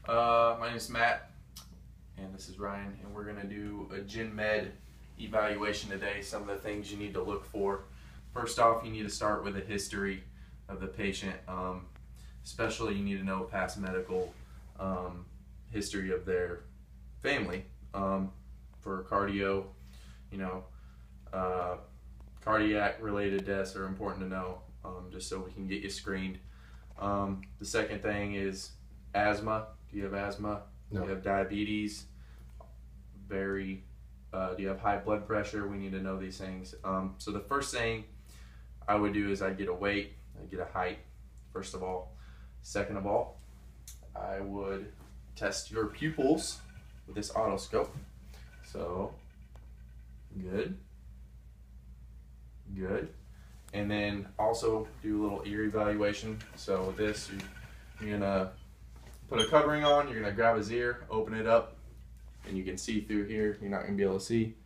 My name is Matt, and this is Ryan, and we're going to do a Gen Med evaluation today. Some of the things you need to look for. First off, you need to start with a history of the patient. Especially you need to know past medical history of their family. For cardio, cardiac related deaths are important to know, just so we can get you screened. The second thing is asthma. Do you have asthma? No. Do you have diabetes? Do you have high blood pressure? We need to know these things. So the first thing I would do is I'd get a weight, I'd get a height, first of all. Second of all, I would test your pupils with this otoscope. So, good. And then also do a little ear evaluation. So with this, you're gonna put a covering on, you're gonna grab his ear, open it up, and you can see through here. You're not gonna be able to see.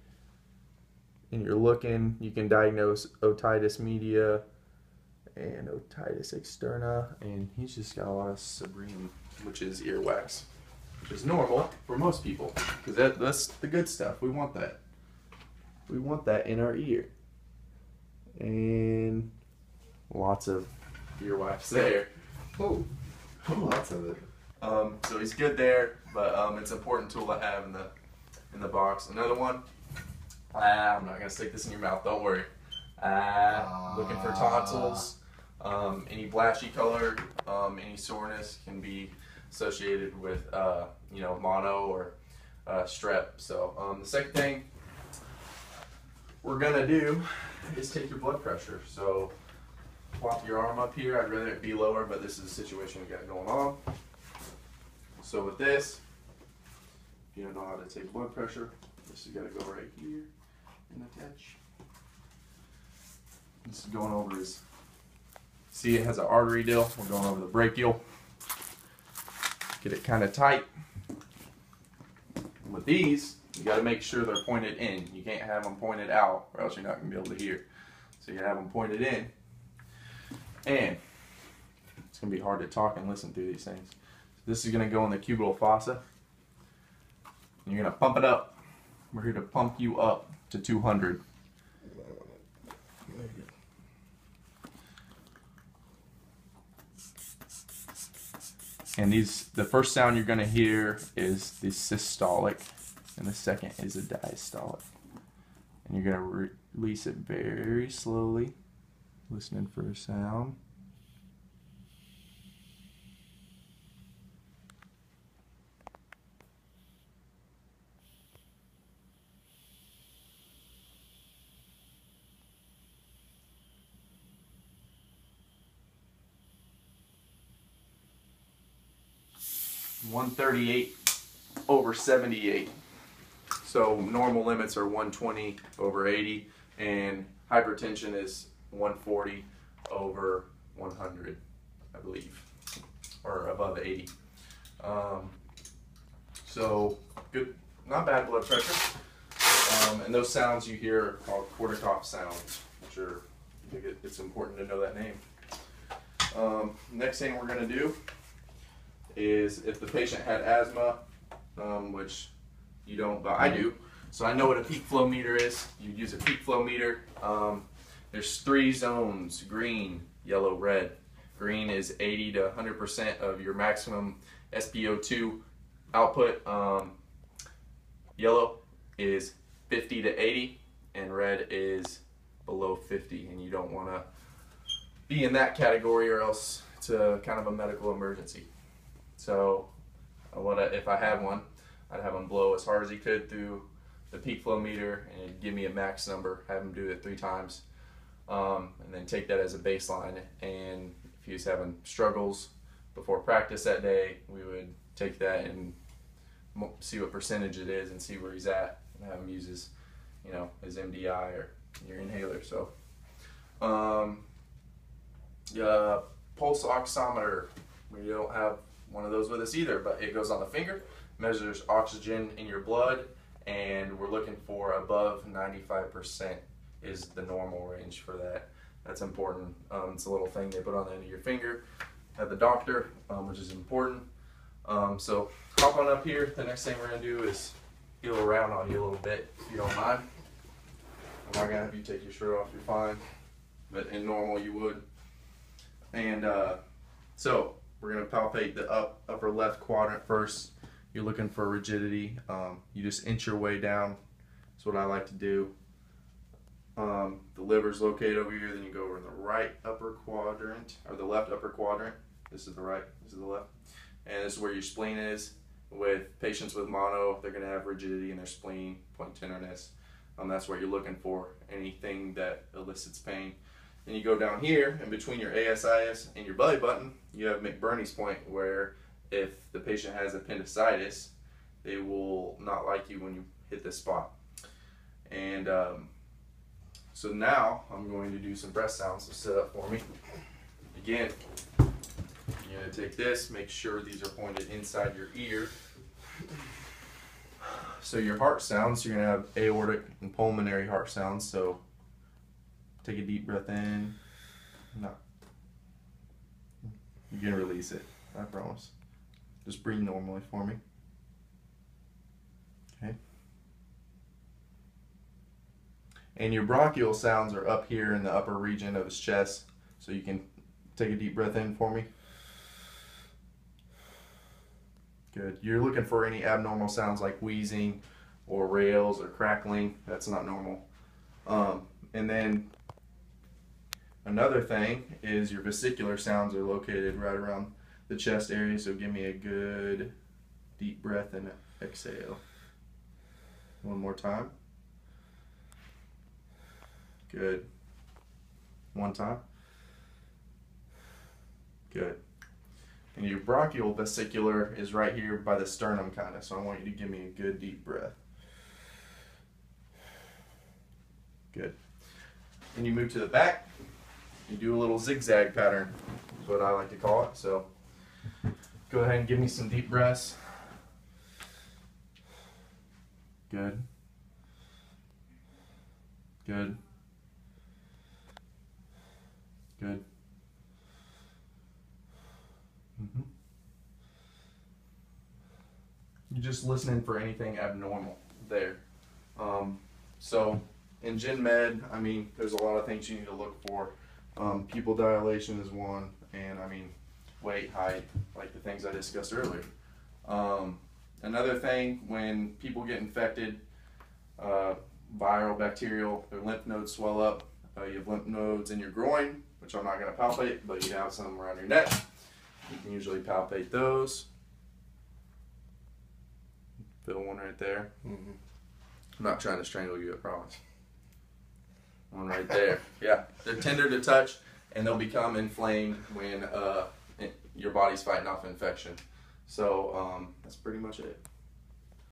And you're looking, you can diagnose otitis media and otitis externa, and he's just got a lot of seborrheic, which is earwax, which is normal for most people, because that's the good stuff. We want that. We want that in our ear. And lots of earwax there. Oh, lots of it. So he's good there, but it's an important tool to have in the box. Another one. I'm not gonna stick this in your mouth. Don't worry. Looking for tonsils. Any blashy color, any soreness can be associated with mono or strep. So the second thing we're gonna do is take your blood pressure. So flop your arm up here. I'd rather it be lower, but this is the situation we got going on. So with this, if you don't know how to take blood pressure, this has got to go right here and attach. This is going over his, see it has an artery deal. We're going over the brachial. Get it kind of tight. With these, you got to make sure they're pointed in. You can't have them pointed out, or else you're not going to be able to hear. So you have them pointed in. And it's going to be hard to talk and listen through these things. So this is going to go in the cubital fossa. And you're going to pump it up. We're here to pump you up to 200. And the first sound you're going to hear is the systolic, and the second is a diastolic. And you're going to release it very slowly, listening for a sound. (138/78). So normal limits are 120/80, and hypertension is 140/100, I believe, or above 80. So good, not bad blood pressure. And those sounds you hear are called Korsakoff sounds, which are, it's important to know that name. Next thing we're going to do is, if the patient had asthma, which you don't, but I do, so I know what a peak flow meter is. You use a peak flow meter. There's 3 zones: green, yellow, red. Green is 80 to 100% of your maximum SpO2 output. Yellow is 50 to 80, and red is below 50, and you don't want to be in that category, or else it's a kind of a medical emergency. So if I had one, I'd have him blow as hard as he could through the peak flow meter, and it'd give me a max number, have him do it 3 times, and then take that as a baseline. And if he was having struggles before practice that day, we would take that and see what percentage it is and see where he's at, and have him use his, his MDI or your inhaler. So pulse oximeter, we don't have one of those with us either, but it goes on the finger, measures oxygen in your blood, and we're looking for above 95% is the normal range for that. That's important. It's a little thing they put on the end of your finger at the doctor, which is important. So hop on up here. The next thing we're gonna do is heel around on you a little bit, if you don't mind. I'm not gonna have you take your shirt off, you're fine. But in normal you would. And so we're gonna palpate the upper left quadrant first. You're looking for rigidity. You just inch your way down. That's what I like to do. The liver's located over here, then you go over in the right upper quadrant, or the left upper quadrant. This is the right, this is the left. And this is where your spleen is. With patients with mono, they're gonna have rigidity in their spleen, point tenderness. That's what you're looking for, anything that elicits pain. Then you go down here, in between your ASIS and your belly button, you have McBurney's point, where if the patient has appendicitis, they will not like you when you hit this spot. And so now I'm going to do some breath sounds, so sit up for me. Again, you're going to take this, make sure these are pointed inside your ear. So your heart sounds, you're going to have aortic and pulmonary heart sounds. So take a deep breath in. No. You're going to release it, I promise. Just breathe normally for me. Okay. And your bronchial sounds are up here in the upper region of his chest. So you can take a deep breath in for me. Good. You're looking for any abnormal sounds like wheezing or rails or crackling. That's not normal. And then another thing is your vesicular sounds are located right around the chest area. So give me a good deep breath and exhale. One more time. Good. One time. Good. And your bronchial vesicular is right here by the sternum kind of, so I want you to give me a good deep breath. Good. Then you move to the back, you do a little zigzag pattern, is what I like to call it. So go ahead and give me some deep breaths. Good. Good. Good. You're just listening for anything abnormal there. So in Gen Med, I mean, there's a lot of things you need to look for. Pupil dilation is one, and I mean, weight, height, like the things I discussed earlier. Another thing, when people get infected, viral, bacterial, their lymph nodes swell up. You have lymph nodes in your groin, which I'm not going to palpate, but you have some around your neck. You can usually palpate those. Feel one right there. Mm-hmm. I'm not trying to strangle you, I promise. One right there. Yeah, they're tender to touch, and they'll become inflamed when your body's fighting off infection. So that's pretty much it.